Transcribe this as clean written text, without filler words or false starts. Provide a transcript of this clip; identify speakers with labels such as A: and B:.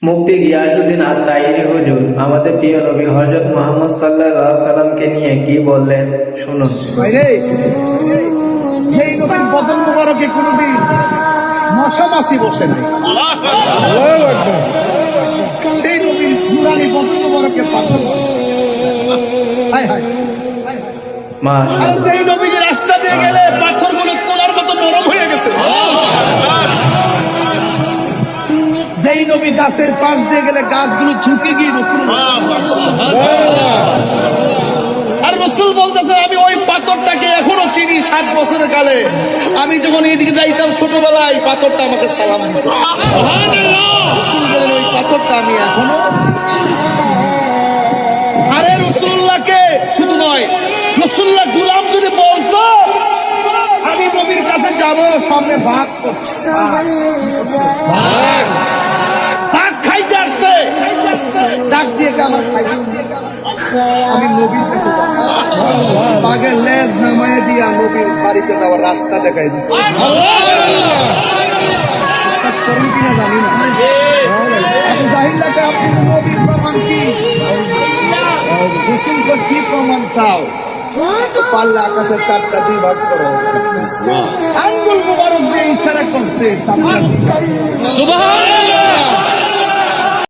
A: মুফতি গিয়াসউদ্দিন আত-তাহিরি হুজুর আমাদের প্রিয় নবী হযরত মুহাম্মদ সাল্লাল্লাহু আলাইহি সাল্লামকে নিয়ে কি বললেন শুনুন।
B: সেই নবীর বদন মুবারকে কোনদিন মশা মাছি বসে নাই। সেই নবীর নুরানি বদন মুবারকে পাথর আর সেই নবীর রাস্তা দিয়ে গেলে পাথরগুলো তোলার মতো নরম হয়ে গেছে। যেই নবী গাছের পাশ দিয়ে গেলে গাছগুলো ঝুঁকে গিয়ে রসুল আর রসুল বলতেছে আমি ওই পাথরটাকে এখনো চিনি। 7 বছরের কালে আমি যখন এইদিকে যাইতাম ছোটবেলায় পাথরটা আমাকে সালাম দিত। রসুল বলেন ওই পাথরটা আমি এখনো। আরে রসুল্লাহকে শুধু নয়, রসুল্লাহ গুলাম যদি বলতো আমি নবীর কাছে যাব, সামনে ভাগ ভাগ খাইতে আসছে, ডাক দিয়ে আমার আমি নবীর কাছে বাঘের লেজ নামায় দিয়া নবীর বাড়িতে যাওয়ার রাস্তা দেখাই দিচ্ছে। কিনা জানি না। আপনি জাহিল্লাকে আপনি নবীর প্রমাণ কি, রসুলকে কি প্রমাণ চাও? পাল্লা আকাশের 4টা 2 ভাগ করো। আঙ্গুল মুবারক দিয়ে ইশারা করছে। সুবহানাল্লাহ।